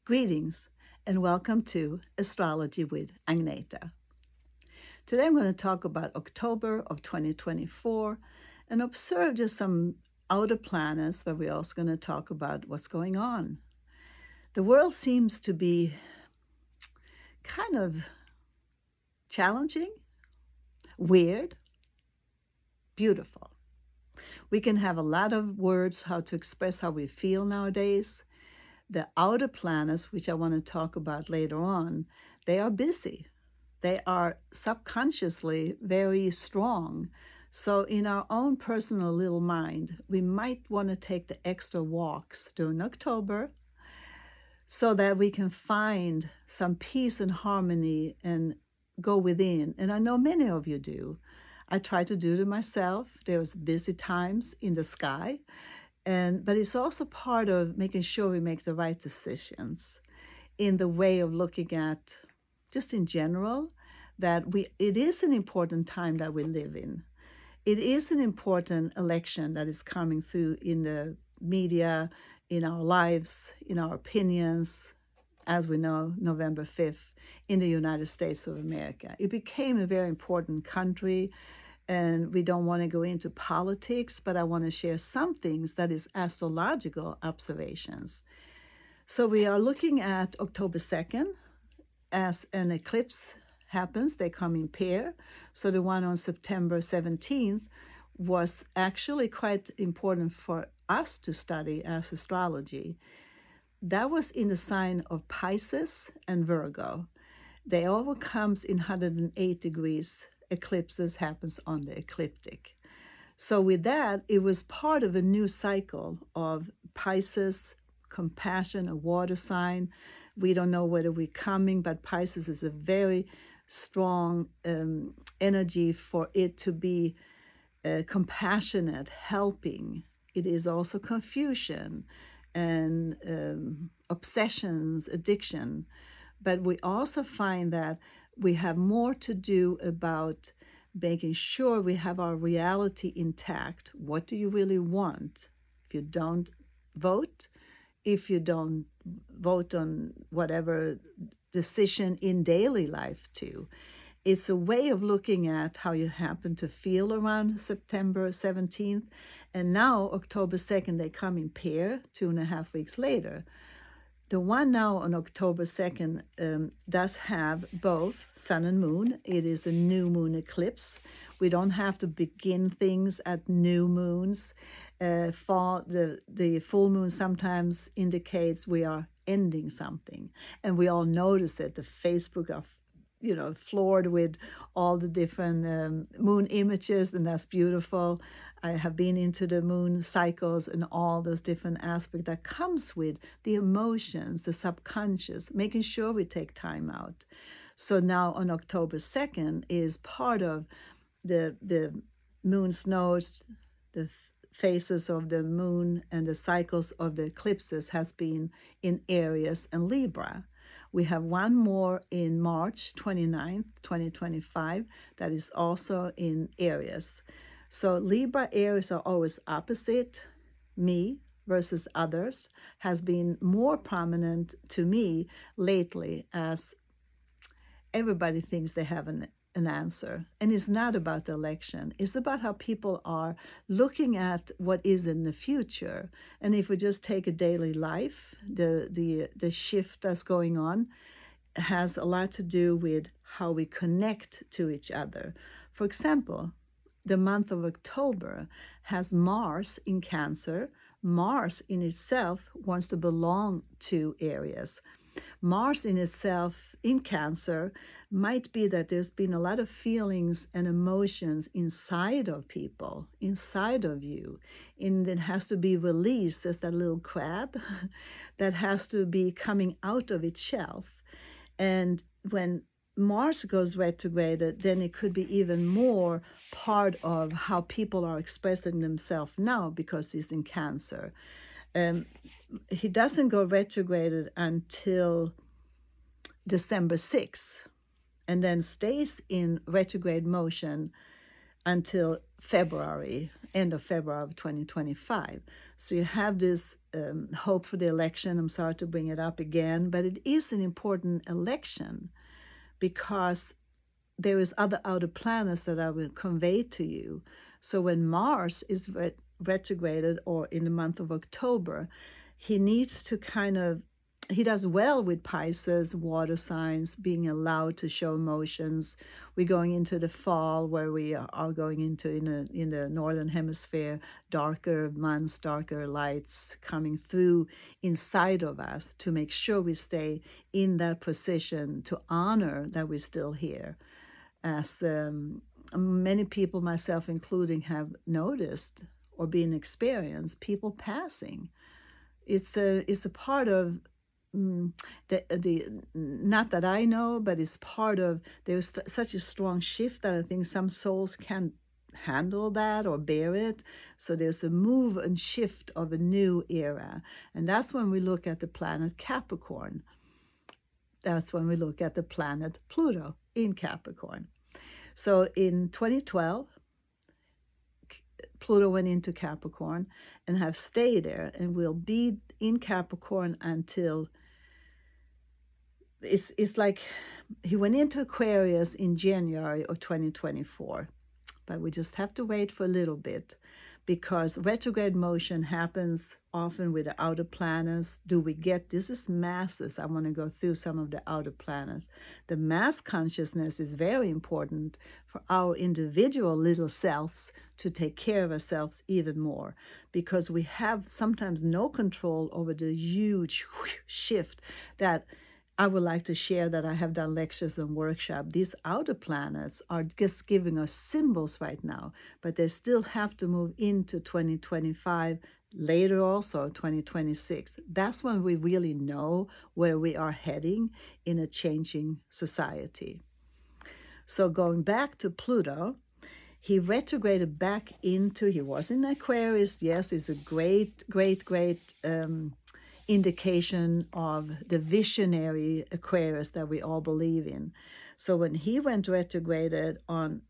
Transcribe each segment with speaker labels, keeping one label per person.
Speaker 1: Greetings and welcome to Astrology with Agneta. Today I'm going to talk about October of 2024 and observe just some outer planets, but we're also going to talk about what's going on. The world seems to be kind of challenging, weird, beautiful. We can have a lot of words how to express how we feel nowadays. The outer planets, which I want to talk about later on, they are busy. They are subconsciously very strong. So in our own personal little mind, we might want to take the extra walks during October so that we can find some peace and harmony and go within. And I know many of you do. I try to do it myself. There's busy times in the sky. But it's also part of making sure we make the right decisions in the way of looking at, just in general, that it is an important time that we live in. It is an important election that is coming through in the media, in our lives, in our opinions, as we know, November 5th, in the United States of America. It became a very important country. And we don't want to go into politics, but I want to share some things that is astrological observations. So we are looking at October 2nd as an eclipse happens. They come in pair. So the one on September 17th was actually quite important for us to study as astrology. That was in the sign of Pisces and Virgo. They all comes in 108 degrees. Eclipses happens on the ecliptic. So with that, it was part of a new cycle of Pisces, compassion, a water sign. We don't know whether we're coming, but Pisces is a very strong energy for it to be compassionate, helping. It is also confusion and obsessions, addiction. But we also find that we have more to do about making sure we have our reality intact. What do you really want? If you don't vote, if you don't vote on whatever decision in daily life too, it's a way of looking at how you happen to feel around September 17th. And now, October 2nd, they come in pair 2.5 weeks later. The one now on October 2nd does have both sun and moon. It is a new moon eclipse. We don't have to begin things at new moons. The full moon sometimes indicates we are ending something. And we all notice it. The Facebook are floored with all the different moon images, and that's beautiful. I have been into the moon cycles and all those different aspects that comes with the emotions, the subconscious, making sure we take time out. So now on October 2nd is part of the moon's nodes, the phases of the moon and the cycles of the eclipses has been in Aries and Libra. We have one more in March 29th, 2025, that is also in Aries. So Libra, Aries are always opposite. Me versus others has been more prominent to me lately, as everybody thinks they have an answer. And it's not about the election. It's about how people are looking at what is in the future. And if we just take a daily life, the shift that's going on has a lot to do with how we connect to each other. For example, the month of October has Mars in Cancer. Mars in itself wants to belong to Aries. Mars in itself in Cancer might be that there's been a lot of feelings and emotions inside of people, inside of you, and it has to be released as that little crab that has to be coming out of its shell. And when Mars goes retrograde, then it could be even more part of how people are expressing themselves now because he's in Cancer. He doesn't go retrograded until December 6th and then stays in retrograde motion until February, end of February of 2025. So you have this hope for the election. I'm sorry to bring it up again, but it is an important election because there is other outer planets that I will convey to you. So when Mars is retrograded, or in the month of October, he needs to he does well with Pisces, water signs, being allowed to show emotions. We're going into the fall, where we are going into, in the northern hemisphere, darker months, darker lights coming through inside of us to make sure we stay in that position to honor that we're still here. As many people, myself including, have noticed or been experienced, people passing. It's a part of the not that I know, but it's part of, there's such a strong shift that I think some souls can't handle that or bear it. So there's a move and shift of a new era. And that's when we look at the planet Capricorn. That's when we look at the planet Pluto in Capricorn. So in 2012, Pluto went into Capricorn and have stayed there and will be in Capricorn until it's like he went into Aquarius in January of 2024. But we just have to wait for a little bit, because retrograde motion happens often with the outer planets. This is masses. I want to go through some of the outer planets. The mass consciousness is very important for our individual little selves to take care of ourselves even more, because we have sometimes no control over the huge shift that I would like to share, that I have done lectures and workshops. These outer planets are just giving us symbols right now, but they still have to move into 2025, later also 2026. That's when we really know where we are heading in a changing society. So going back to Pluto, he retrograded back into, he was in Aquarius. Yes, it's a great indication of the visionary Aquarius that we all believe in. So when he went retrograded on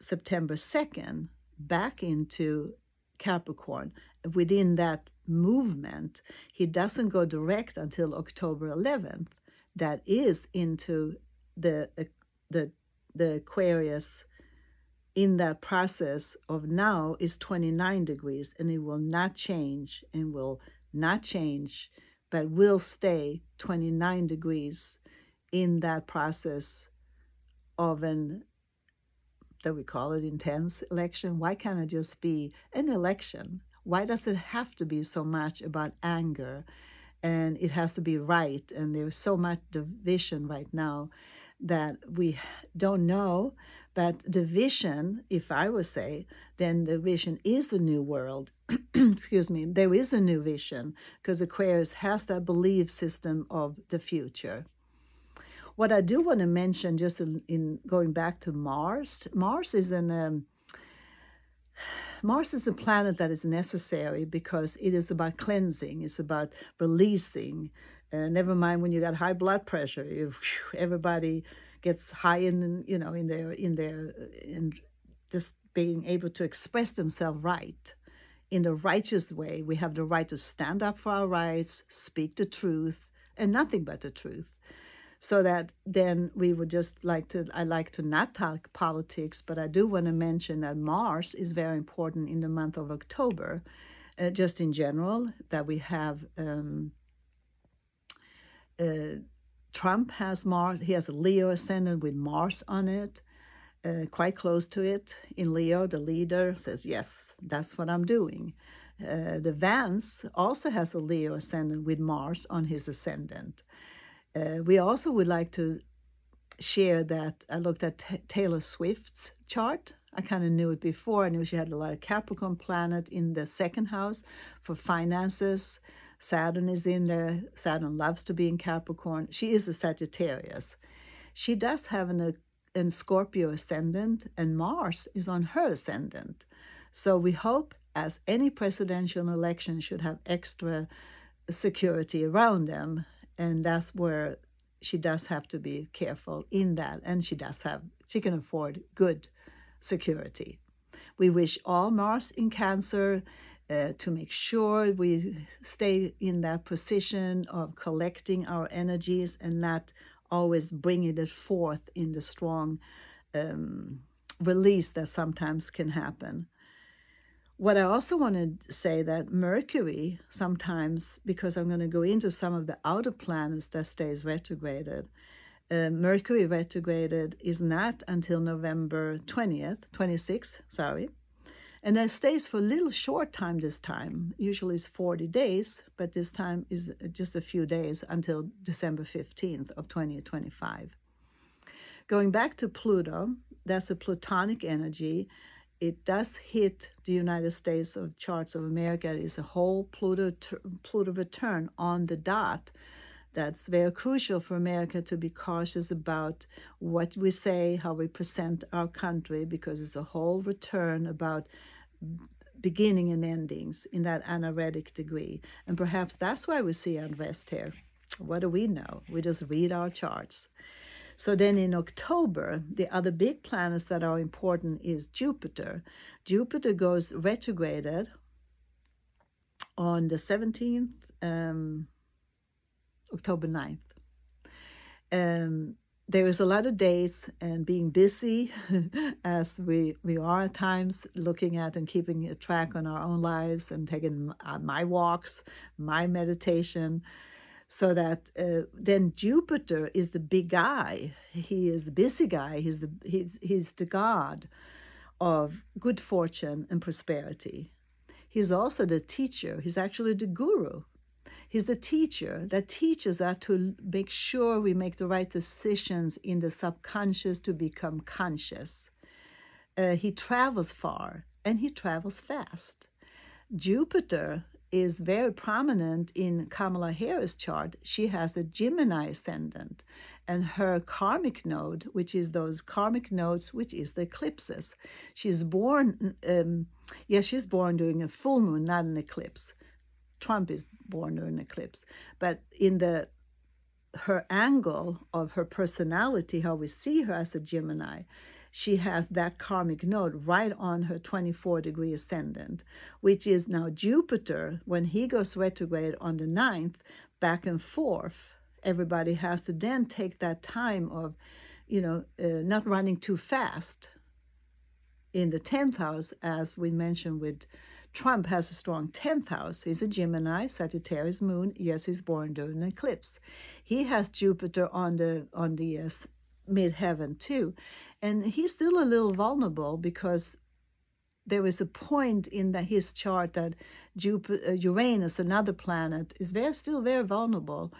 Speaker 1: September 2nd, back into Capricorn, within that movement, he doesn't go direct until October 11th. That is into the Aquarius. In that process of now is 29 degrees, and it will not change, but will stay 29 degrees in that process of that we call it intense election. Why can't it just be an election? Why does it have to be so much about anger, and it has to be right? And there's so much division right now that we don't know. But the vision, if I would say, then the vision is the new world. Excuse me, there is a new vision, because Aquarius has that belief system of the future. What I do want to mention, just in going back to Mars, Mars is a planet that is necessary, because it is about cleansing. It's about releasing. Never mind when you got high blood pressure, everybody gets high in just being able to express themselves right, in the righteous way. We have the right to stand up for our rights, speak the truth, and nothing but the truth. So that then we would I like to not talk politics, but I do want to mention that Mars is very important in the month of October, just in general, that we have Trump has Mars. He has a Leo ascendant with Mars on it, quite close to it. In Leo, the leader says, yes, that's what I'm doing. The Vance also has a Leo ascendant with Mars on his ascendant. We also would like to share that I looked at Taylor Swift's chart. I kind of knew it before. I knew she had a lot of Capricorn planet in the second house for finances. Saturn is in there. Saturn loves to be in Capricorn. She is a Sagittarius. She does have an Scorpio ascendant, and Mars is on her ascendant. So we hope, as any presidential election should have extra security around them, and that's where she does have to be careful in that, and she can afford good security. We wish all Mars in Cancer to make sure we stay in that position of collecting our energies and not always bringing it forth in the strong release that sometimes can happen. What I also want to say that Mercury sometimes, because I'm going to go into some of the outer planets that stays retrograded, Mercury retrograded is not until November 26th, and it stays for a little short time this time. Usually it's 40 days, but this time is just a few days until December 15th of 2025. Going back to Pluto, that's a Plutonic energy. It does hit the United States of charts of America. It's a whole Pluto return on the dot. That's very crucial for America to be cautious about what we say, how we present our country, because it's a whole return about beginning and endings in that anaretic degree. And perhaps that's why we see unrest here. What do we know? We just read our charts. So then in October, the other big planets that are important is Jupiter. Jupiter goes retrograded on the 17th, October 9th. There is a lot of dates and being busy as we are at times, looking at and keeping a track on our own lives and taking my walks, my meditation, so that then Jupiter is the big guy. He is a busy guy. He's the god of good fortune and prosperity. He's also the teacher. He's actually the guru. He's the teacher that teaches us to make sure we make the right decisions in the subconscious to become conscious. He travels far and he travels fast. Jupiter is very prominent in Kamala Harris' chart. She has a Gemini ascendant, and her karmic node, which is those karmic nodes, which is the eclipses. She's born, she's born during a full moon, not an eclipse. Trump is born during an eclipse, but in her angle of her personality, how we see her as a Gemini, she has that karmic node right on her 24-degree ascendant, which is now Jupiter. When he goes retrograde on the 9th, back and forth, everybody has to then take that time of, not running too fast. In the 10th house, as we mentioned with Trump, has a strong 10th house. He's a Gemini, Sagittarius moon. Yes, he's born during an eclipse. He has Jupiter on the midheaven too, and he's still a little vulnerable because there is a point in his chart that Uranus, another planet, is still very vulnerable.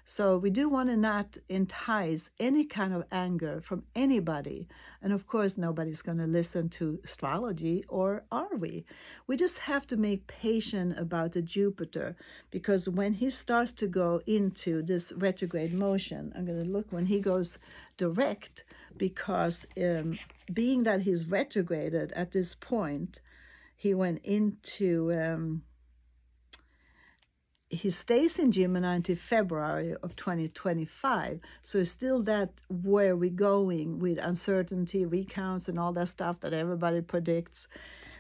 Speaker 1: So we do want to not entice any kind of anger from anybody. And of course, nobody's going to listen to astrology, or are we? We just have to make patient about the Jupiter, because when he starts to go into this retrograde motion, I'm going to look when he goes direct, because being that he's retrograded at this point, he went into... he stays in Gemini until February of 2025. So it's still that where we're going with uncertainty, recounts, and all that stuff that everybody predicts.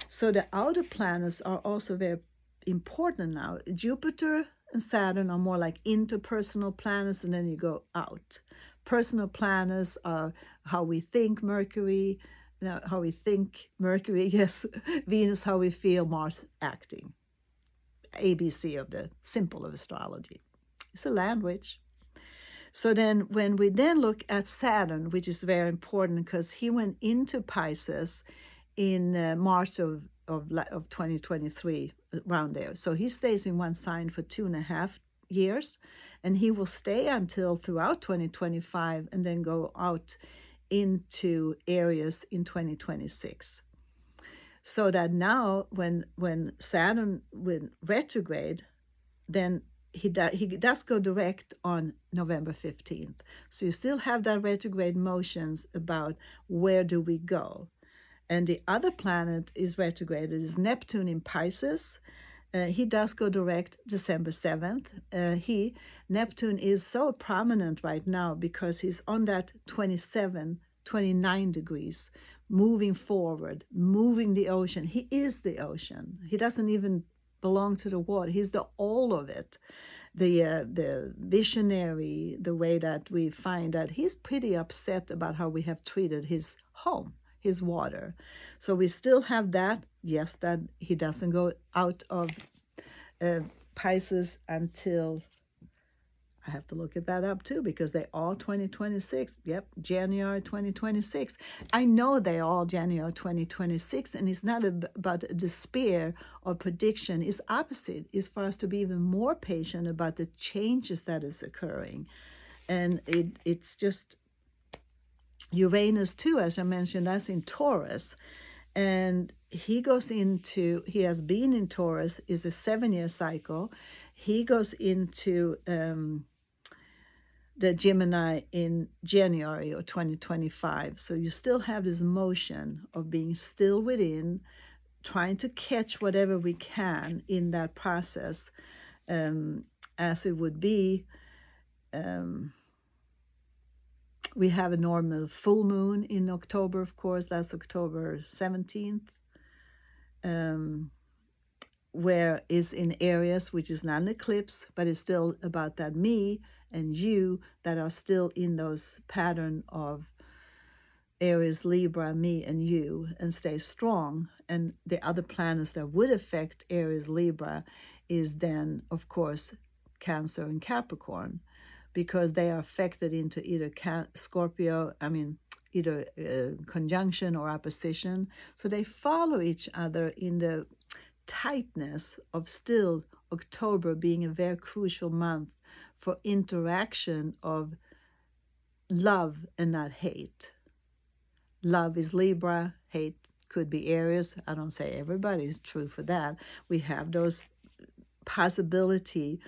Speaker 1: So the outer planets are also very important now. Jupiter and Saturn are more like interpersonal planets, and then you go out. Personal planets are how we think, Mercury, yes, Venus, how we feel, Mars acting. ABC of the simple of astrology. It's a language. So then when we then look at Saturn, which is very important because he went into Pisces in March of 2023, around there. So he stays in one sign for 2.5 years, and he will stay until throughout 2025 and then go out into Aries in 2026. So that now, when Saturn went retrograde, then he does go direct on November 15th. So you still have that retrograde motions about where do we go. And the other planet is retrograded, is Neptune in Pisces. He does go direct December 7th. Neptune is so prominent right now because he's on that 29 degrees, moving forward, moving the ocean. He is the ocean. He doesn't even belong to the water. He's the all of it. The visionary, the way that we find that he's pretty upset about how we have treated his home, his water. So we still have that, yes, that he doesn't go out of Pisces until, I have to look at that up too, because they all 2026. Yep, January 2026. I know they all January 2026, and it's not about despair or prediction. It's opposite. It's for us to be even more patient about the changes that is occurring. And it's just Uranus too, as I mentioned, that's in Taurus. And he has been in Taurus, is a 7-year cycle. He goes into the Gemini in January of 2025. So you still have this motion of being still within, trying to catch whatever we can in that process, as it would be. We have a normal full moon in October, of course, that's October 17th, where it's in Aries, which is not an eclipse, but it's still about that me and you that are still in those pattern of Aries, Libra, me and you, and stay strong. And the other planets that would affect Aries, Libra is then, of course, Cancer and Capricorn, because they are affected into either Scorpio, either conjunction or opposition. So they follow each other in the tightness of still October being a very crucial month for interaction of love and not hate. Love is Libra, hate could be Aries. I don't say everybody is true for that. We have those possibility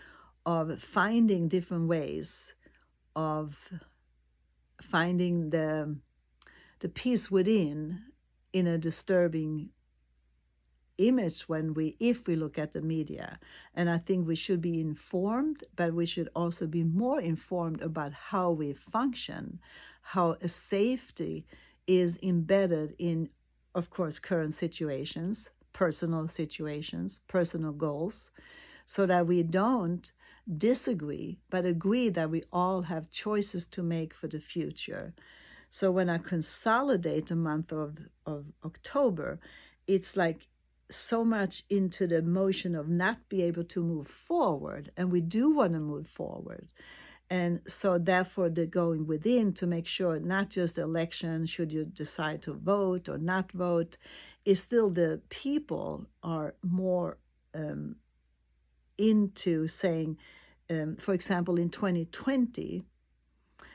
Speaker 1: of finding different ways of finding the peace within in a disturbing image if we look at the media. And I think we should be informed, but we should also be more informed about how we function, how a safety is embedded in, of course, current situations, personal goals, so that we don't disagree, but agree that we all have choices to make for the future. So when I consolidate the month of October, it's like so much into the motion of not be able to move forward, and we do want to move forward. And so therefore the going within to make sure not just the election, should you decide to vote or not vote, is still the people are more into saying, for example, in 2020,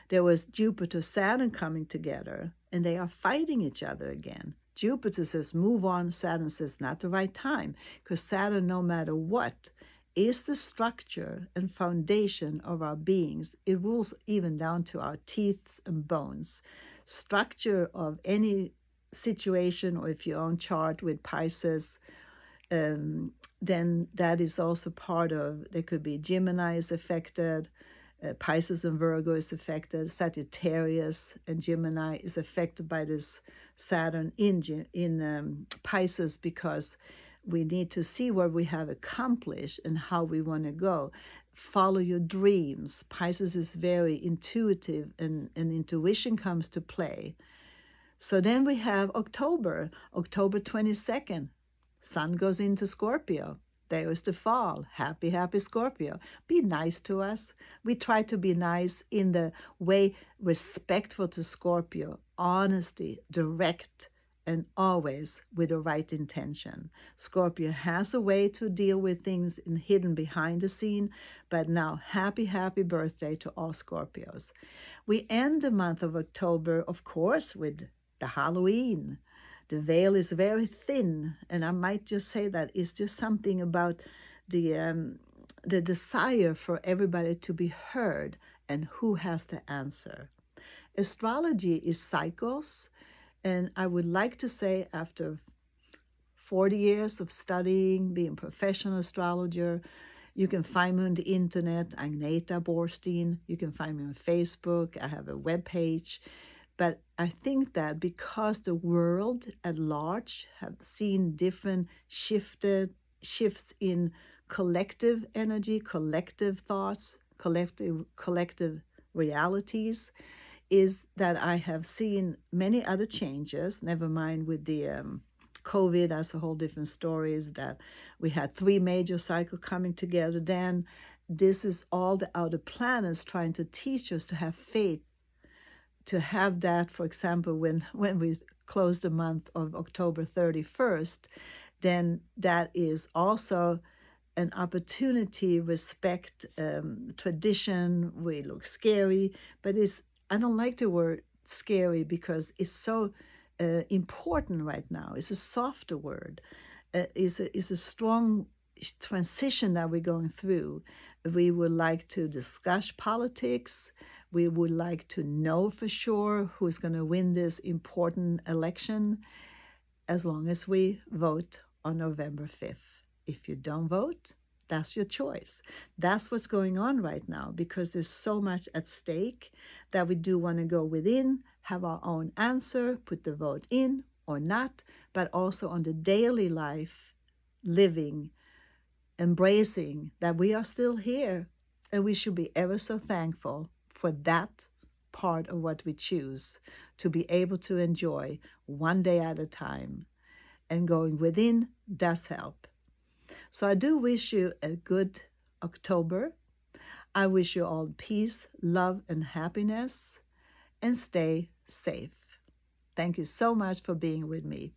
Speaker 1: there was Jupiter-Saturn coming together, and they are fighting each other again. Jupiter says, move on. Saturn says, not the right time, because Saturn, no matter what, is the structure and foundation of our beings. It rules even down to our teeth and bones. Structure of any situation, or if you own chart with Pisces, then that is also part of, there could be Gemini is affected, Pisces and Virgo is affected, Sagittarius and Gemini is affected by this Saturn in Pisces, because we need to see what we have accomplished and how we want to go. Follow your dreams. Pisces is very intuitive, and intuition comes to play. So then we have October 22nd. Sun goes into Scorpio. There is the fall. Happy, happy Scorpio. Be nice to us. We try to be nice in the way respectful to Scorpio, honesty, direct, and always with the right intention. Scorpio has a way to deal with things hidden behind the scene, but now happy, happy birthday to all Scorpios. We end the month of October, of course, with the Halloween. The veil is very thin, and I might just say that it's just something about the desire for everybody to be heard and who has the answer. Astrology is cycles, and I would like to say after 40 years of studying, being a professional astrologer, you can find me on the internet, Agneta Borstein. You can find me on Facebook. I have a webpage. But I think that because the world at large have seen different shifts in collective energy, collective thoughts, collective realities, is that I have seen many other changes. Never mind with the COVID, that's a whole different story. Is that we had three major cycles coming together. Then this is all the outer planets trying to teach us to have faith, to have that, for example, when we close the month of October 31st, then that is also an opportunity, respect tradition. We look scary, but I don't like the word scary because it's so important right now. It's a softer word. It's a strong transition that we're going through. We would like to discuss politics. We would like to know for sure who's going to win this important election, as long as we vote on November 5th. If you don't vote, that's your choice. That's what's going on right now, because there's so much at stake that we do want to go within, have our own answer, put the vote in or not, but also on the daily life, living, embracing that we are still here, and we should be ever so thankful for that part of what we choose to be able to enjoy one day at a time. And going within does help. So I do wish you a good October. I wish you all peace, love, and happiness, and stay safe. Thank you so much for being with me.